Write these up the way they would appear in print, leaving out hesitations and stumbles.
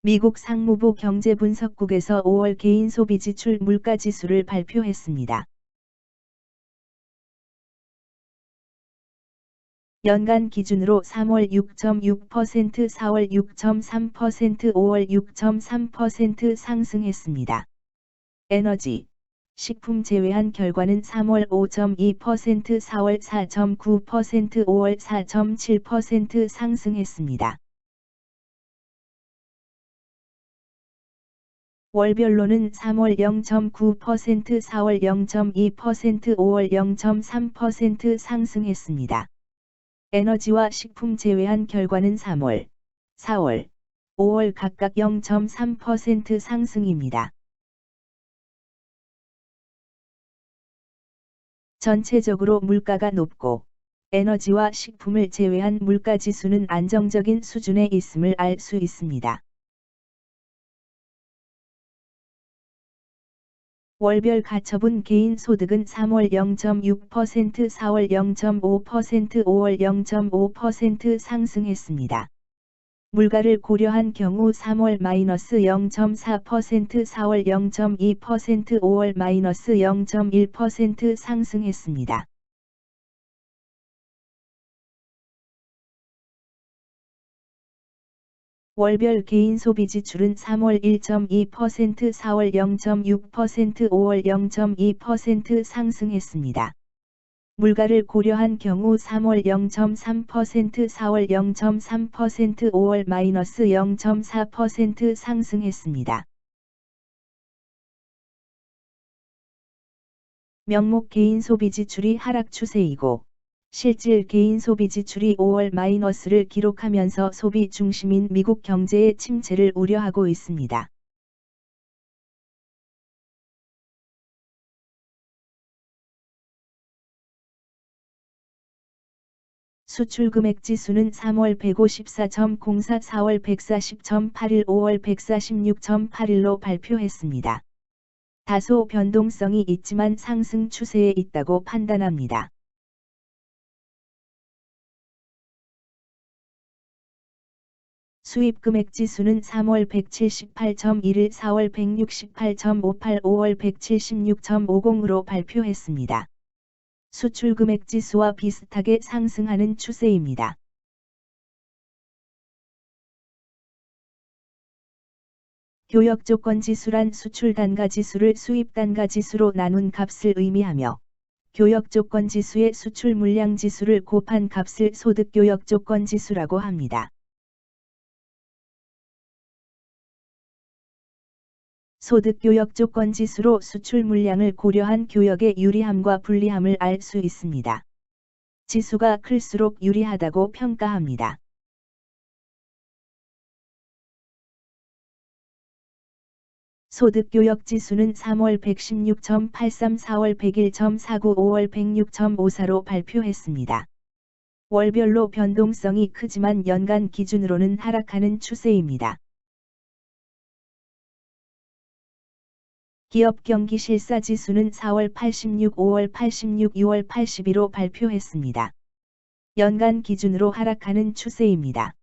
미국 상무부 경제분석국에서 5월 개인 소비 지출 물가지수를 발표했습니다. 연간 기준으로 3월 6.6%, 4월 6.3%, 5월 6.3% 상승했습니다. 에너지, 식품 제외한 결과는 3월 5.2%, 4월 4.9%, 5월 4.7% 상승했습니다. 월별로는 3월 0.9%, 4월 0.2%, 5월 0.3% 상승했습니다. 에너지와 식품 제외한 결과는 3월, 4월, 5월 각각 0.3% 상승입니다. 전체적으로 물가가 높고 에너지와 식품을 제외한 물가지수는 안정적인 수준에 있음을 알 수 있습니다. 월별 가처분 개인 소득은 3월 0.6%, 4월 0.5%, 5월 0.5% 상승했습니다. 물가를 고려한 경우 3월 -0.4%, 4월 0.2%, 5월 -0.1% 상승했습니다. 월별 개인 소비 지출은 3월 1.2%, 4월 0.6%, 5월 0.2% 상승했습니다. 물가를 고려한 경우 3월 0.3%, 4월 0.3%, 5월 -0.4% 상승했습니다. 명목 개인 소비 지출이 하락 추세이고 실질 개인 소비 지출이 5월 마이너스를 기록하면서 소비 중심인 미국 경제의 침체를 우려하고 있습니다. 수출 금액 지수는 3월 154.04, 4월 140.81, 5월 146.81로 발표했습니다. 다소 변동성이 있지만 상승 추세에 있다고 판단합니다. 수입 금액 지수는 3월 178.11, 4월 168.58, 5월 176.50으로 발표했습니다. 수출 금액 지수와 비슷하게 상승하는 추세입니다. 교역 조건 지수란 수출 단가 지수를 수입 단가 지수로 나눈 값을 의미하며 교역 조건 지수의 수출 물량 지수를 곱한 값을 소득 교역 조건 지수라고 합니다. 소득 교역 조건 지수로 수출 물량을 고려한 교역의 유리함과 불리함을 알 수 있습니다. 지수가 클수록 유리하다고 평가합니다. 소득 교역 지수는 3월 116.83, 4월 101.49, 5월 106.54로 발표했습니다. 월별로 변동성이 크지만 연간 기준으로는 하락하는 추세입니다. 기업 경기 실사 지수는 4월 86, 5월 86, 6월 82로 발표했습니다. 연간 기준으로 하락하는 추세입니다.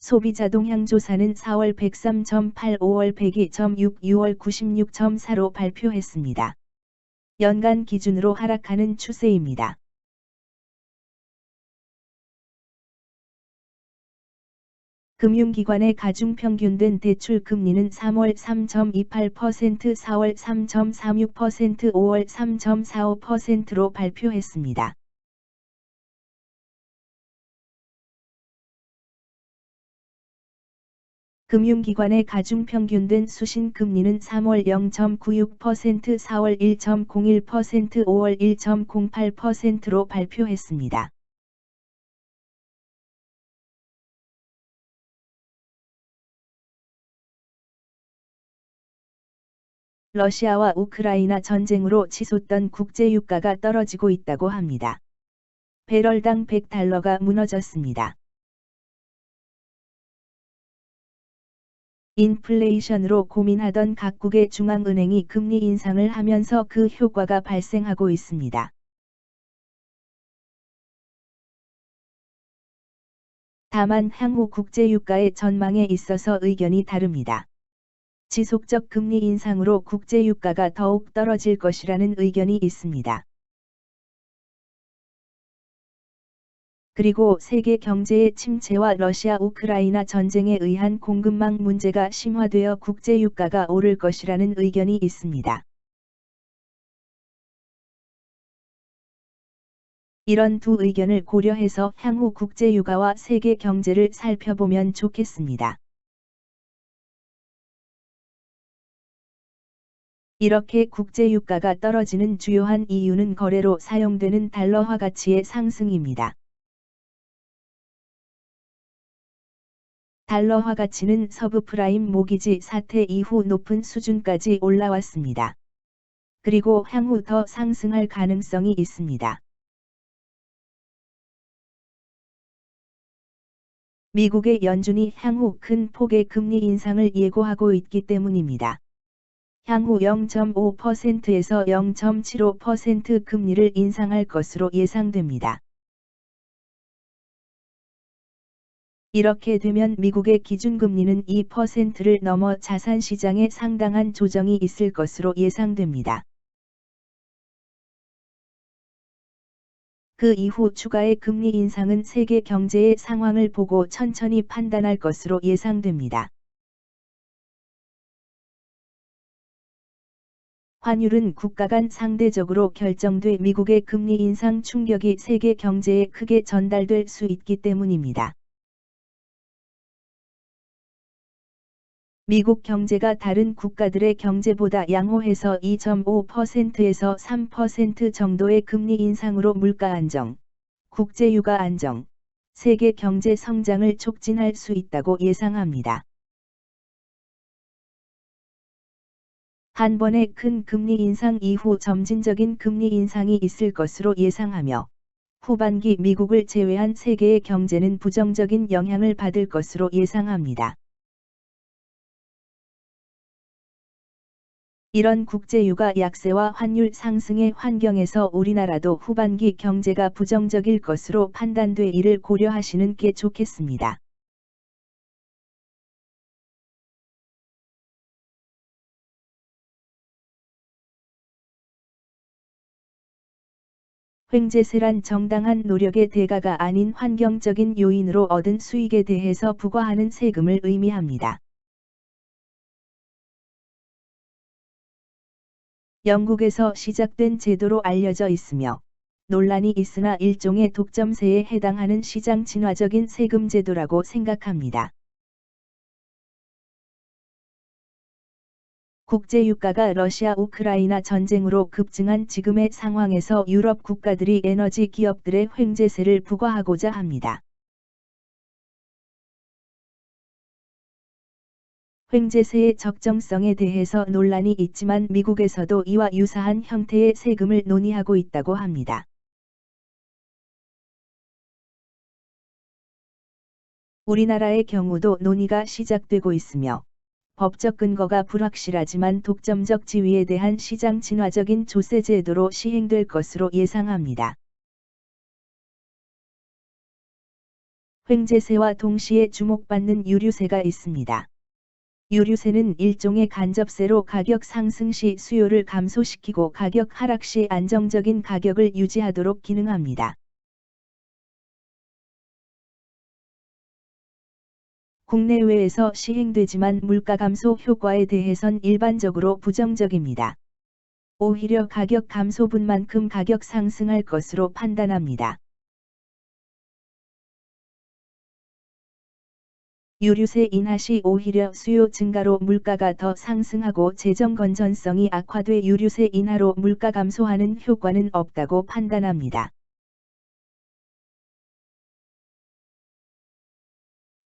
소비자 동향 조사는 4월 103.8, 5월 102.6, 6월 96.4로 발표했습니다. 연간 기준으로 하락하는 추세입니다. 금융기관의 가중평균된 대출 금리는 3월 3.28%, 4월 3.36%, 5월 3.45%로 발표했습니다. 금융기관의 가중평균된 수신금리는 3월 0.96%, 4월 1.01%, 5월 1.08%로 발표했습니다. 러시아와 우크라이나 전쟁으로 치솟던 국제유가가 떨어지고 있다고 합니다. 배럴당 $100가 무너졌습니다. 인플레이션으로 고민하던 각국의 중앙은행이 금리 인상을 하면서 그 효과가 발생하고 있습니다. 다만 향후 국제유가의 전망에 있어서 의견이 다릅니다. 지속적 금리 인상으로 국제유가가 더욱 떨어질 것이라는 의견이 있습니다. 그리고 세계 경제의 침체와 러시아 우크라이나 전쟁에 의한 공급망 문제가 심화되어 국제유가가 오를 것이라는 의견이 있습니다. 이런 두 의견을 고려해서 향후 국제유가와 세계 경제를 살펴보면 좋겠습니다. 이렇게 국제유가가 떨어지는 주요한 이유는 거래로 사용되는 달러화 가치의 상승입니다. 달러화 가치는 서브프라임 모기지 사태 이후 높은 수준까지 올라왔습니다. 그리고 향후 더 상승할 가능성이 있습니다. 미국의 연준이 향후 큰 폭의 금리 인상을 예고하고 있기 때문입니다. 향후 0.5%에서 0.75% 금리를 인상할 것으로 예상됩니다. 이렇게 되면 미국의 기준금리는 2%를 넘어 자산시장에 상당한 조정이 있을 것으로 예상됩니다. 그 이후 추가의 금리 인상은 세계 경제의 상황을 보고 천천히 판단할 것으로 예상됩니다. 환율은 국가 간 상대적으로 결정돼 미국의 금리 인상 충격이 세계 경제에 크게 전달될 수 있기 때문입니다. 미국 경제가 다른 국가들의 경제보다 양호해서 2.5%에서 3% 정도의 금리 인상으로 물가 안정, 국제유가 안정, 세계 경제 성장을 촉진할 수 있다고 예상합니다. 한 번의 큰 금리 인상 이후 점진적인 금리 인상이 있을 것으로 예상하며, 후반기 미국을 제외한 세계의 경제는 부정적인 영향을 받을 것으로 예상합니다. 이런 국제유가 약세와 환율 상승의 환경에서 우리나라도 후반기 경제가 부정적일 것으로 판단돼 이를 고려하시는 게 좋겠습니다. 횡재세란 정당한 노력의 대가가 아닌 환경적인 요인으로 얻은 수익에 대해서 부과하는 세금을 의미합니다. 영국에서 시작된 제도로 알려져 있으며, 논란이 있으나 일종의 독점세에 해당하는 시장 진화적인 세금 제도라고 생각합니다. 국제유가가 러시아 우크라이나 전쟁으로 급증한 지금의 상황에서 유럽 국가들이 에너지 기업들의 횡재세를 부과하고자 합니다. 횡재세의 적정성에 대해서 논란이 있지만 미국에서도 이와 유사한 형태의 세금을 논의하고 있다고 합니다. 우리나라의 경우도 논의가 시작되고 있으며, 법적 근거가 불확실하지만 독점적 지위에 대한 시장 진화적인 조세 제도로 시행될 것으로 예상합니다. 횡재세와 동시에 주목받는 유류세가 있습니다. 유류세는 일종의 간접세로 가격 상승 시 수요를 감소시키고 가격 하락 시 안정적인 가격을 유지하도록 기능합니다. 국내외에서 시행되지만 물가 감소 효과에 대해선 일반적으로 부정적입니다. 오히려 가격 감소분만큼 가격 상승할 것으로 판단합니다. 유류세 인하 시 오히려 수요 증가로 물가가 더 상승하고 재정 건전성이 악화돼 유류세 인하로 물가 감소하는 효과는 없다고 판단합니다.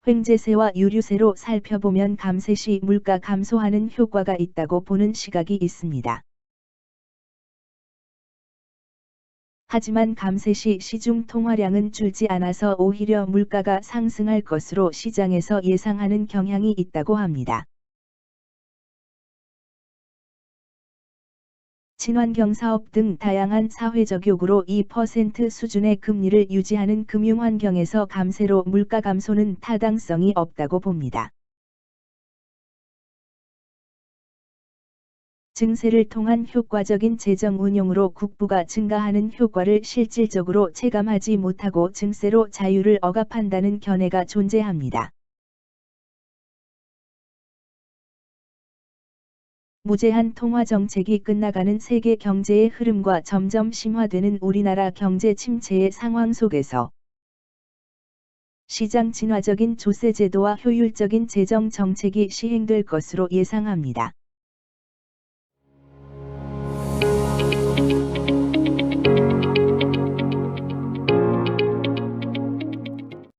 횡재세와 유류세로 살펴보면 감세 시 물가 감소하는 효과가 있다고 보는 시각이 있습니다. 하지만 감세 시 시중 통화량은 줄지 않아서 오히려 물가가 상승할 것으로 시장에서 예상하는 경향이 있다고 합니다. 친환경 사업 등 다양한 사회적 요구로 2% 수준의 금리를 유지하는 금융환경에서 감세로 물가 감소는 타당성이 없다고 봅니다. 증세를 통한 효과적인 재정 운용으로 국부가 증가하는 효과를 실질적으로 체감하지 못하고 증세로 자유를 억압한다는 견해가 존재합니다. 무제한 통화 정책이 끝나가는 세계 경제의 흐름과 점점 심화되는 우리나라 경제 침체의 상황 속에서 시장 진화적인 조세 제도와 효율적인 재정 정책이 시행될 것으로 예상합니다.